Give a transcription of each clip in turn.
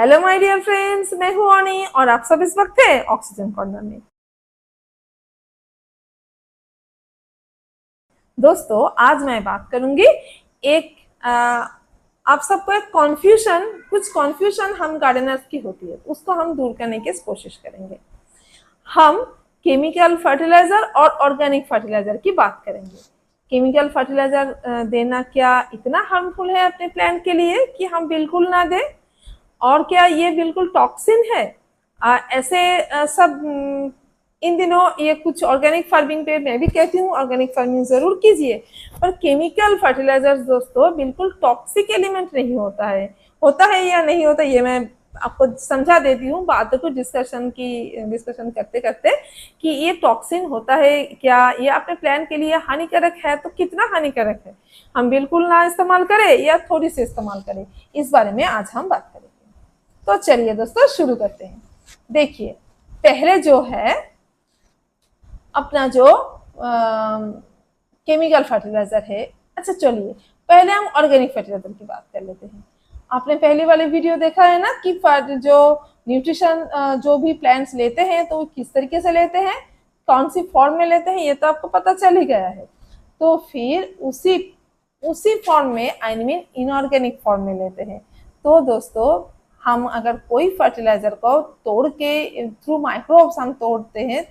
Hello my dear friends, मैं हूं अनी और आप सब इस वक्त हैं ऑक्सीजन कॉर्नर में। दोस्तों, आज मैं बात करूंगी एक आप सबको एक कुछ कॉन्फ्यूजन हम गार्डनर्स की होती है, उसको हम दूर करने की कोशिश करेंगे। हम केमिकल फर्टिलाइजर और ऑर्गेनिक फर्टिलाइजर की बात करेंगे। केमिकल फर्टिलाइजर देना क्या इतना हार्मफुल है अपने प्लांट के लिए कि हम बिल्कुल ना दें, और क्या ये बिल्कुल टॉक्सिन है? सब इन दिनों ये कुछ ऑर्गेनिक फार्मिंग पे मैं भी कहती हूँ ऑर्गेनिक फार्मिंग जरूर कीजिए, पर केमिकल फर्टिलाइजर्स दोस्तों बिल्कुल टॉक्सिक एलिमेंट नहीं होता है या नहीं होता ये मैं आपको समझा देती हूँ बातों को डिस्कशन करते करते कि ये टॉक्सिन होता है क्या, ये अपने प्लांट के लिए हानिकारक है तो कितना हानिकारक है, हम बिल्कुल ना इस्तेमाल करें या थोड़ी सी इस्तेमाल करें, इस बारे में आज हम बात करेंगे। तो चलिए दोस्तों शुरू करते हैं। देखिए, पहले जो है अपना जो केमिकल फर्टिलाइजर है। अच्छा चलिए पहले हम ऑर्गेनिक फर्टिलाइजर की बात कर लेते हैं। आपने पहले वाले वीडियो देखा है ना कि जो न्यूट्रिशन जो भी प्लांट्स लेते हैं तो किस तरीके से लेते हैं, कौन सी फॉर्म में लेते हैं, ये तो आपको पता चल ही गया है। तो फिर उसी फॉर्म में आई मीन इनऑर्गेनिक फॉर्म में लेते हैं। तो दोस्तों, हम अगर कोई फर्टिलाइजर को तोड़ के थ्रू माइक्रोब्स हम तोड़ते हैं,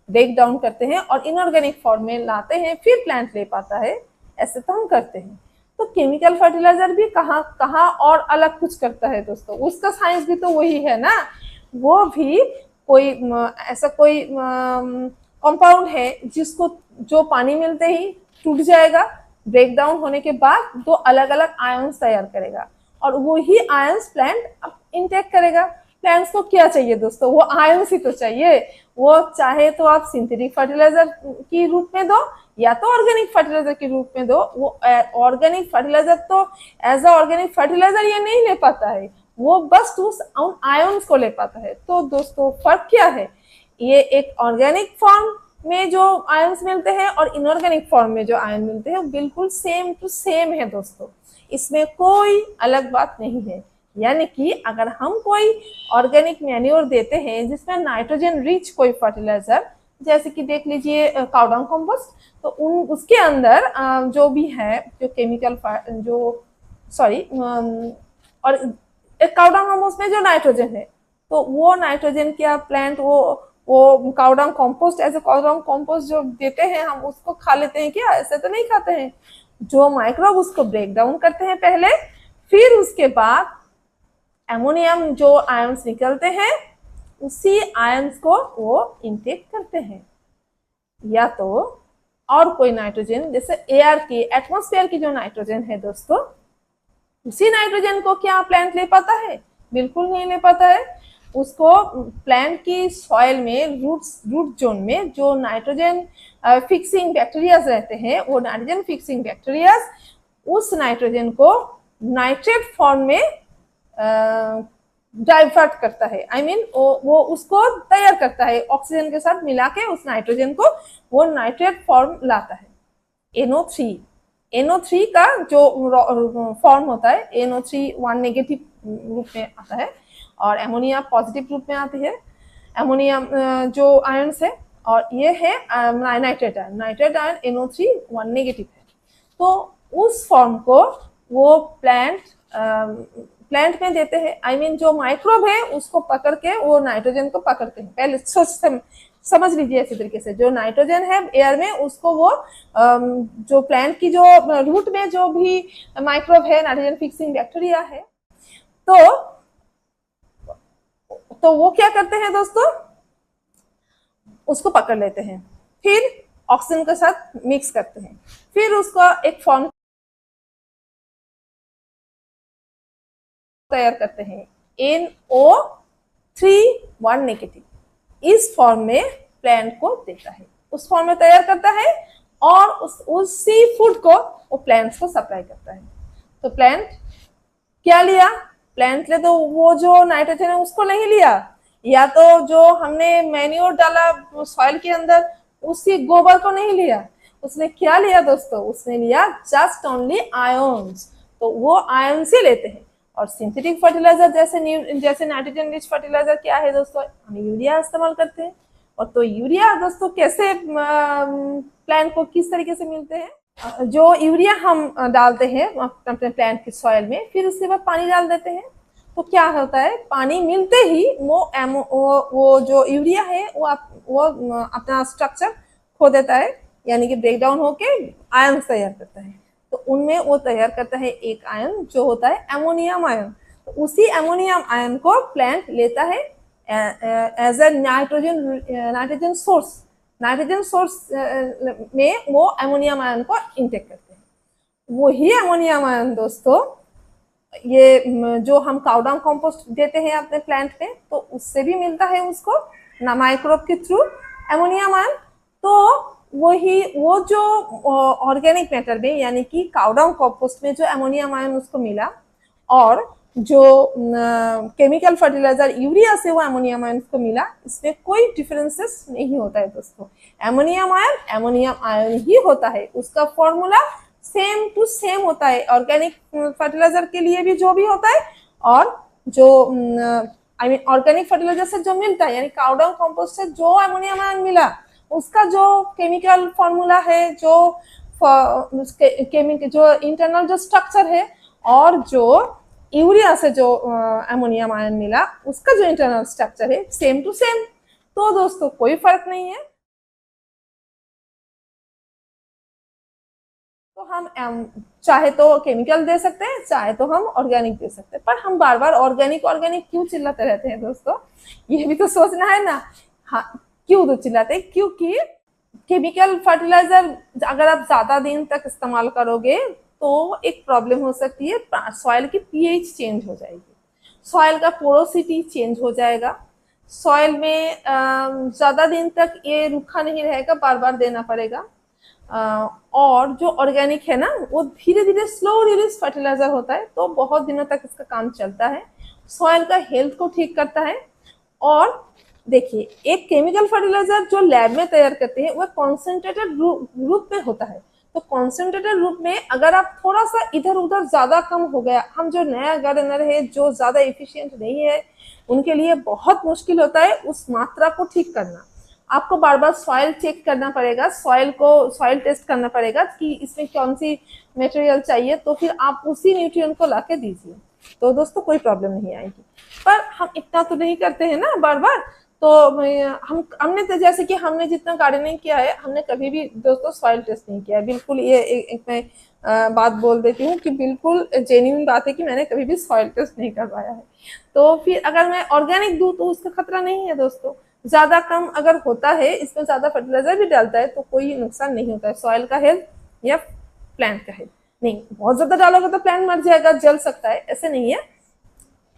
ब्रेक डाउन करते हैं और इनऑर्गेनिक फॉर्म में लाते हैं, फिर प्लांट ले पाता है, ऐसे तो हम करते हैं। तो केमिकल फर्टिलाइजर भी कहाँ और अलग कुछ करता है दोस्तों, उसका साइंस भी तो वही है ना। वो भी ऐसा कोई कंपाउंड है जिसको जो पानी मिलते ही टूट जाएगा, ब्रेक डाउन होने के बाद दो अलग अलग आयन्स तैयार करेगा और वही आयन्स प्लांट इनटेक करेगा। प्लांट्स को क्या चाहिए दोस्तों, वो आयन्स ही तो चाहिए। वो चाहे तो आप सिंथेटिक फर्टिलाइजर के रूप में दो या तो ऑर्गेनिक फर्टिलाइजर के रूप में दो। वो ऑर्गेनिक फर्टिलाइजर तो एज अ ऑर्गेनिक फर्टिलाइजर ये नहीं ले पाता है, वो बस उस आयन्स को ले पाता है। तो दोस्तों फर्क क्या है, ये एक ऑर्गेनिक फॉर्म में जो आयन्स मिलते हैं और इनऑर्गेनिक फॉर्म में जो आयन मिलते हैं बिल्कुल सेम टू सेम है दोस्तों, इसमें कोई अलग बात नहीं है। यानी कि अगर हम कोई ऑर्गेनिक मैन्योर देते हैं जिसमें नाइट्रोजन रिच कोई फर्टिलाइजर, जैसे कि देख लीजिए काउडांग कंपोस्ट, तो उसके अंदर जो भी है जो केमिकल और काउडांग कंपोस्ट में जो नाइट्रोजन है, तो वो नाइट्रोजन क्या प्लांट वो काउडांग कंपोस्ट एज ए काउडांग कंपोस्ट जो देते हैं हम उसको खा लेते हैं क्या? ऐसे तो नहीं खाते हैं। जो माइक्रोब उसको ब्रेक डाउन करते हैं पहले, फिर उसके बाद एमोनियम जो आयंस निकलते हैं उसी आयंस को वो इनटेक करते हैं, या तो और कोई नाइट्रोजन जैसे एयर की एटमॉस्फेयर की जो नाइट्रोजन है दोस्तों, उसी नाइट्रोजन को क्या प्लांट ले पाता है? बिल्कुल नहीं ले पाता है। उसको प्लांट की सॉइल में रूट जोन में जो नाइट्रोजन फिक्सिंग बैक्टीरियाज रहते हैं, वो नाइट्रोजन फिक्सिंग बैक्टीरियाज उस नाइट्रोजन को नाइट्रेट फॉर्म में डाइवर्ट करता है। आई मीन वो उसको तैयार करता है, ऑक्सीजन के साथ मिला के उस नाइट्रोजन को वो नाइट्रेट फॉर्म लाता है। NO3 का जो फॉर्म होता है, NO3 1 नेगेटिव रूप में आता है और एमोनिया पॉजिटिव रूप में आती है। एमोनिया जो आयन्स है और ये है नाइट्रेट आयन NO3 1 नेगेटिव है। तो उस फॉर्म को वो प्लांट में देते हैं। आई मीन जो माइक्रोब है उसको पकड़ के वो नाइट्रोजन को पकड़ते हैं। पहले समझ लीजिए इसी तरीके से, जो नाइट्रोजन है एयर में उसको वो जो प्लांट की जो रूट में जो भी माइक्रोब है, नाइट्रोजन फिक्सिंग बैक्टीरिया है, तो वो क्या करते हैं दोस्तों, उसको पकड़ लेते हैं, फिर ऑक्सीजन के साथ मिक्स करते हैं, फिर उसका एक फॉर्म तैयार करते हैं NO3 1 नेगेटिव। इस फॉर्म में प्लांट को देता है, उस फॉर्म में तैयार करता है और उसी फूड को वो प्लांट्स को सप्लाई करता है। तो प्लांट क्या लिया? प्लांट ले तो वो जो नाइट्रोजन है उसको नहीं लिया, या तो जो हमने मैन्योर डाला सॉइल के अंदर उसी गोबर को नहीं लिया। उसने क्या लिया दोस्तों? उसने लिया जस्ट ओनली आयन्स। तो वो आयन्स ही लेते हैं और सिंथेटिक फर्टिलाइजर जैसे नाइट्रोजन रिच फर्टिलाइजर क्या है दोस्तों, हम यूरिया इस्तेमाल करते हैं। और तो यूरिया दोस्तों कैसे प्लांट को किस तरीके से मिलते हैं, जो यूरिया हम डालते हैं अपने प्लांट की सॉइल में, फिर उसके बाद पानी डाल देते हैं, तो क्या होता है, पानी मिलते ही वो जो यूरिया है वो अपना स्ट्रक्चर खो देता है, यानी कि ब्रेक डाउन होके आयन तैयार करता है। तो उनमें वो तैयार करता है एक आयन जो होता है एमोनियम आयन। तो उसी एमोनियम आयन को प्लांट लेता है एज ए नाइट्रोजन सोर्स में वो एमोनियम आयन को इंटेक करते हैं। वही एमोनियम आयन दोस्तों ये जो हम काउडांग कंपोस्ट देते हैं अपने प्लांट में, तो उससे भी मिलता है उसको ना माइक्रोब के थ्रू एमोनियम आयन। तो वो जो ऑर्गेनिक मैटर में यानी कि काउडांग कंपोस्ट में जो एमोनियम आयन उसको मिला, और जो केमिकल फर्टिलाइजर यूरिया से वो एमोनियम आयन को मिला, इसमें कोई डिफरेंसेस नहीं होता है दोस्तों। एमोनियम आयन ही होता है, उसका फॉर्मूला सेम टू सेम होता है ऑर्गेनिक फर्टिलाइजर के लिए भी जो भी होता है, और जो ऑर्गेनिक फर्टिलाइजर से जो मिलता है यानी काउडांग कंपोस्ट से जो एमोनियम आयन मिला, उसका जो केमिकल फॉर्मूला है, जो इंटरनल जो स्ट्रक्चर है, और जो यूरिया से जो एमोनियम आयन मिला उसका जो इंटरनल स्ट्रक्चर है सेम टू सेम। तो दोस्तों कोई फर्क नहीं है। तो हम चाहे तो केमिकल दे सकते हैं, चाहे तो हम ऑर्गेनिक दे सकते हैं, पर हम बार बार ऑर्गेनिक क्यों चिल्लाते रहते हैं दोस्तों, ये भी तो सोचना है ना। हाँ, क्यों तो चिल्लाते हैं, क्योंकि केमिकल फर्टिलाइजर अगर आप ज्यादा दिन तक इस्तेमाल करोगे तो एक प्रॉब्लम हो सकती है, सॉइल की पीएच चेंज हो जाएगी, सॉइल का पोरोसिटी चेंज हो जाएगा, सॉइल में ज्यादा दिन तक ये रूखा नहीं रहेगा, बार बार देना पड़ेगा। और जो ऑर्गेनिक है ना वो धीरे धीरे स्लो रिलीज फर्टिलाइजर होता है, तो बहुत दिनों तक इसका काम चलता है, सॉइल का हेल्थ को ठीक करता है। और देखिए, एक केमिकल फर्टिलाइजर जो लैब में तैयार करते हैं वह कॉन्सेंट्रेटेड रूप में होता है। तो कॉन्सेंट्रेटेड रूप में अगर आप थोड़ा सा इधर उधर ज्यादा कम हो गया, हम जो नया गार्डनर है जो ज्यादा एफिशिएंट नहीं है, उनके लिए बहुत मुश्किल होता है उस मात्रा को ठीक करना। आपको बार बार सॉइल चेक करना पड़ेगा, सॉइल टेस्ट करना पड़ेगा कि इसमें कौन सी मटेरियल चाहिए, तो फिर आप उसी न्यूट्रिएंट को लाके दीजिए, तो दोस्तों कोई प्रॉब्लम नहीं आएगी। पर हम इतना तो नहीं करते हैं ना बार बार। तो हमने तो जैसे कि हमने जितना गार्डनिंग किया है, हमने कभी भी दोस्तों सॉइल टेस्ट नहीं किया है। बिल्कुल ये एक मैं बात बोल देती हूँ कि बिल्कुल जेन्युइन बात है कि मैंने कभी भी सॉइल टेस्ट नहीं करवाया है। तो फिर अगर मैं ऑर्गेनिक दूं तो उसका खतरा नहीं है दोस्तों। ज्यादा कम अगर होता है, इसमें ज्यादा फर्टिलाइजर भी डालता है तो कोई नुकसान नहीं होता है सॉइल का हेल्थ या प्लांट का हेल्थ। नहीं, बहुत ज्यादा डालोगे तो प्लांट मर जाएगा, जल सकता है, ऐसे नहीं है,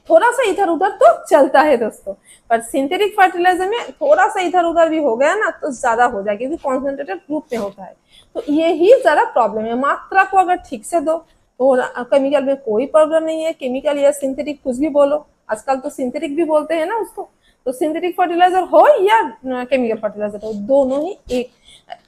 थोड़ा सा इधर उधर तो चलता है दोस्तों। पर सिंथेटिक फर्टिलाइजर में थोड़ा सा इधर उधर भी हो गया ना तो ज्यादा हो जाएगा, क्योंकि कॉन्सेंट्रेटेड रूप में होता है। तो ये ही जरा प्रॉब्लम है। मात्रा को अगर ठीक से दो तो केमिकल में कोई प्रॉब्लम नहीं है। केमिकल या सिंथेटिक कुछ भी बोलो, आजकल तो सिंथेटिक भी बोलते हैं ना उसको। तो सिंथेटिक फर्टिलाइजर हो या केमिकल फर्टिलाइजर हो, दोनों ही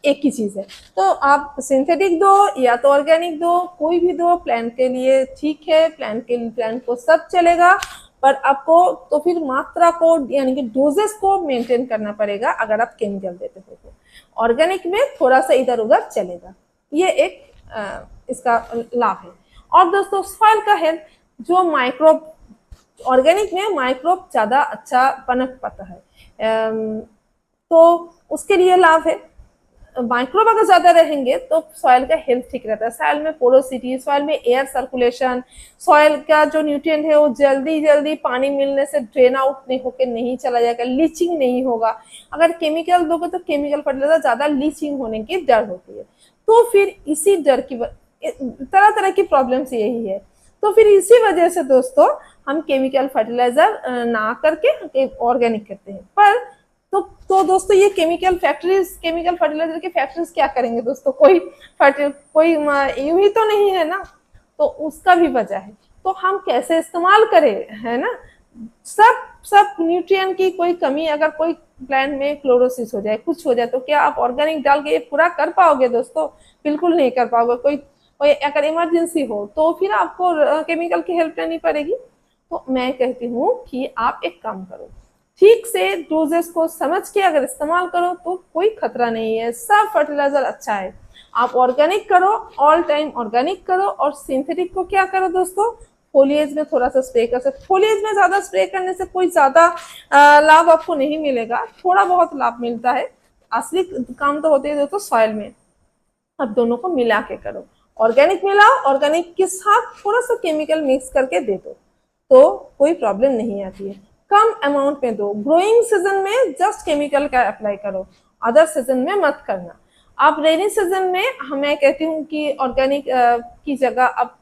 एक ही चीज है। तो आप सिंथेटिक दो या तो ऑर्गेनिक दो, कोई भी दो, प्लांट के लिए ठीक है, प्लांट को सब चलेगा। पर आपको तो फिर मात्रा को यानी कि डोजेस को मेंटेन करना पड़ेगा अगर आप केमिकल देते हो तो। ऑर्गेनिक में थोड़ा सा इधर उधर चलेगा, ये एक इसका लाभ है। और दोस्तों सॉइल का हेल्थ, जो माइक्रोब, ऑर्गेनिक में माइक्रोब ज्यादा अच्छा पनप पाता है, तो उसके लिए लाभ है। माइक्रोब अगर ज्यादा रहेंगे तो सॉइल का हेल्थ ठीक रहता है। सॉइल में पोरोसिटी, सॉइल में एयर सर्कुलेशन, सॉइल का जो न्यूट्रिएंट है वो जल्दी पानी मिलने से ड्रेन आउट नहीं होकर नहीं चला जाएगा, लीचिंग नहीं होगा। अगर केमिकल दोगे तो केमिकल फर्टिलाइजर ज्यादा लीचिंग होने की डर होती है। तो फिर इसी डर की तरह तरह की प्रॉब्लम्स यही है। तो फिर इसी वजह से दोस्तों हम केमिकल फर्टिलाइजर ना करके ऑर्गेनिक करते हैं। पर तो दोस्तों ये केमिकल फर्टिलाइजर की फैक्ट्रीज क्या करेंगे दोस्तों, कोई यूं ही तो नहीं है ना, तो उसका भी वजह है। तो हम कैसे इस्तेमाल करें, है ना। सब न्यूट्रिएंट की कोई कमी, अगर कोई प्लांट में क्लोरोसिस हो जाए, कुछ हो जाए, तो क्या आप ऑर्गेनिक डाल के ये पूरा कर पाओगे दोस्तों? बिल्कुल नहीं कर पाओगे। और अगर इमरजेंसी हो तो फिर आपको केमिकल की हेल्प लेनी पड़ेगी। तो मैं कहती हूँ कि आप एक काम करो, ठीक से डोजेस को समझ के अगर इस्तेमाल करो तो कोई खतरा नहीं है, सब फर्टिलाइजर अच्छा है। आप ऑर्गेनिक करो, ऑल टाइम ऑर्गेनिक करो, और सिंथेटिक को क्या करो दोस्तों, फोलिएज में थोड़ा सा स्प्रे कर सकते। फोलिएज में ज्यादा स्प्रे करने से कोई ज्यादा लाभ आपको नहीं मिलेगा, थोड़ा बहुत लाभ मिलता है, असली काम तो होते हैं दोस्तों सॉइल में। अब दोनों को मिला के करो, ऑर्गेनिक मिलाओ, ऑर्गेनिक के साथ थोड़ा सा केमिकल मिक्स करके दे दो तो कोई प्रॉब्लम नहीं आती है। कम अमाउंट में दो, ग्रोइंग सीजन में जस्ट केमिकल का अप्लाई करो, अदर सीजन में मत करना। आप रेनी सीजन में मैं कहती हूँ कि ऑर्गेनिक की जगह आप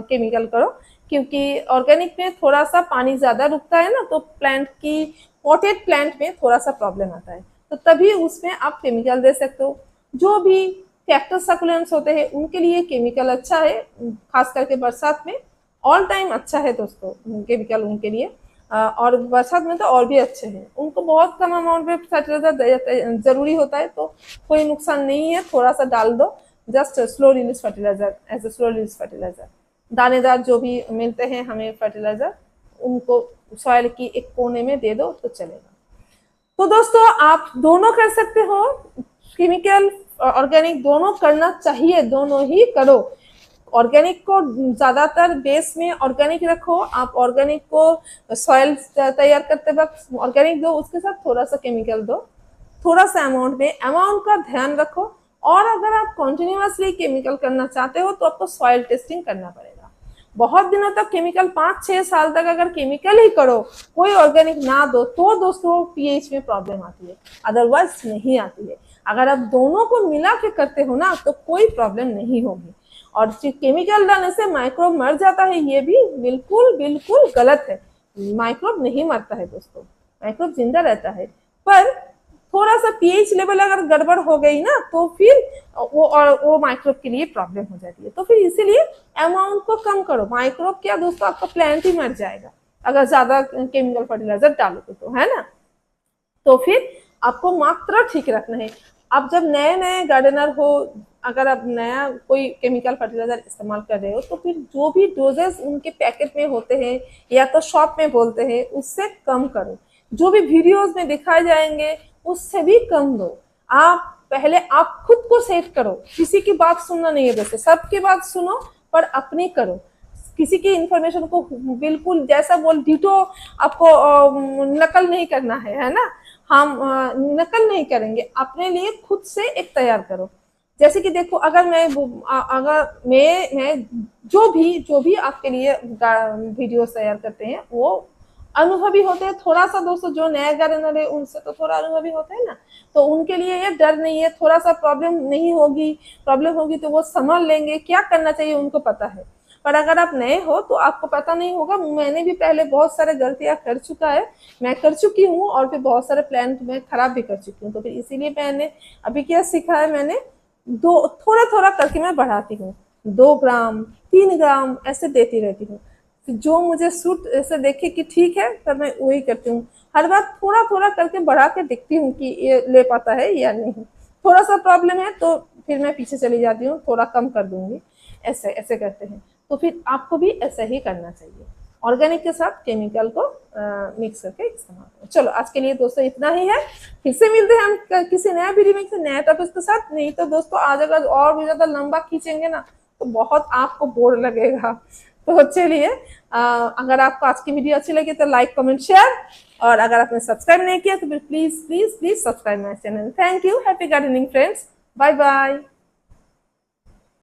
केमिकल करो, क्योंकि ऑर्गेनिक में थोड़ा सा पानी ज्यादा रुकता है ना, तो प्लांट की पॉटेड प्लांट में थोड़ा सा प्रॉब्लम आता है, तो तभी उसमें आप केमिकल दे सकते हो। जो भी कैक्टस सकुलेंट्स होते हैं उनके लिए केमिकल अच्छा है, खास करके बरसात में ऑल टाइम अच्छा है दोस्तों केमिकल उनके लिए, और बरसात में तो और भी अच्छे हैं। उनको बहुत कम अमाउंट में फर्टिलाइजर जरूरी होता है, तो कोई नुकसान नहीं है, थोड़ा सा डाल दो, just slow release fertilizer, as a slow release fertilizer. दानेदार जो भी मिलते हैं हमें फर्टिलाइजर, उनको सॉइल की एक कोने में दे दो तो चलेगा। तो दोस्तों आप दोनों कर सकते हो, केमिकल ऑर्गेनिक दोनों करना चाहिए, दोनों ही करो। ऑर्गेनिक को ज्यादातर बेस में ऑर्गेनिक रखो, आप ऑर्गेनिक को सॉइल तैयार करते वक्त ऑर्गेनिक दो, उसके साथ थोड़ा सा केमिकल दो, थोड़ा सा अमाउंट में, अमाउंट का ध्यान रखो। और अगर आप कंटिन्यूअसली केमिकल करना चाहते हो तो आपको सॉइल टेस्टिंग करना पड़ेगा। बहुत दिनों तक केमिकल, 5-6 साल तक अगर केमिकल ही करो, कोई ऑर्गेनिक ना दो, तो दोस्तों पीएच में प्रॉब्लम आती है, अदरवाइज नहीं आती है। अगर आप दोनों को मिला के करते हो ना तो कोई प्रॉब्लम नहीं होगी। और केमिकल डालने से माइक्रोब मर जाता है, ये भी बिल्कुल बिल्कुल गलत है। माइक्रोब नहीं मरता है दोस्तों, माइक्रोब जिंदा रहता है, पर थोड़ा सा पीएच लेवल अगर गड़बड़ हो गई ना तो फिर वो माइक्रोब के लिए प्रॉब्लम हो जाती है। तो फिर इसीलिए अमाउंट को कम करो, माइक्रोब क्या दोस्तों, आपका प्लांट ही मर जाएगा अगर ज्यादा केमिकल फर्टिलाइजर डालोगे तो, है ना। तो फिर आपको मात्रा ठीक रखना है। आप जब नए नए गार्डनर हो, अगर आप नया कोई केमिकल फर्टिलाइजर इस्तेमाल कर रहे हो तो फिर जो भी डोजेस उनके पैकेट में होते हैं या तो शॉप में बोलते हैं उससे कम करो, जो भी वीडियोस में दिखाए जाएंगे उससे भी कम दो। आप पहले आप खुद को सेट करो, किसी की बात सुनना नहीं है दोस्तों, सबकी बात सुनो पर अपनी करो। किसी की इंफॉर्मेशन को बिल्कुल जैसा बोल डिटो आपको नकल नहीं करना है ना। हम नकल नहीं करेंगे, अपने लिए खुद से एक तैयार करो। जैसे कि देखो, अगर मैं जो भी आपके लिए वीडियो तैयार करते हैं वो अनुभवी होते हैं। थोड़ा सा दोस्तों जो नया गार्डनर है उनसे तो थोड़ा अनुभवी होते हैं ना, तो उनके लिए ये डर नहीं है, थोड़ा सा प्रॉब्लम होगी तो वो संभाल लेंगे, क्या करना चाहिए उनको पता है। पर अगर आप नए हो तो आपको पता नहीं होगा। मैंने भी पहले बहुत सारे गलतियां कर चुका है, मैं कर चुकी हूँ, और फिर बहुत सारे प्लांट में खराब भी कर चुकी हूँ। तो फिर इसीलिए मैंने अभी क्या सीखा है, मैंने थोड़ा थोड़ा करके मैं बढ़ाती हूँ, 2 ग्राम 3 ग्राम ऐसे देती रहती हूँ। जो मुझे सूट ऐसे देखे कि ठीक है तब मैं वही करती हूँ। हर बार थोड़ा थोड़ा करके बढ़ा के देखती हूँ कि ये ले पाता है या नहीं। थोड़ा सा प्रॉब्लम है तो फिर मैं पीछे चली जाती हूँ, थोड़ा कम कर दूंगी, ऐसे ऐसे करते हैं। तो फिर आपको भी ऐसा ही करना चाहिए, ऑर्गेनिक के साथ केमिकल को मिक्स करके इस्तेमाल करो। चलो आज के लिए दोस्तों इतना ही है, फिर से मिलते हैं हम किसी नया वीडियो में, किसी नया टॉपिक के साथ। नहीं तो दोस्तों आज अगर और भी ज्यादा लंबा खींचेंगे ना तो बहुत आपको बोर लगेगा। तो चलिए, अगर आपको आज की वीडियो अच्छी लगी तो लाइक कमेंट शेयर, और अगर आपने सब्सक्राइब नहीं किया तो फिर please please please subscribe my channel. Thank you, happy gardening friends, bye bye.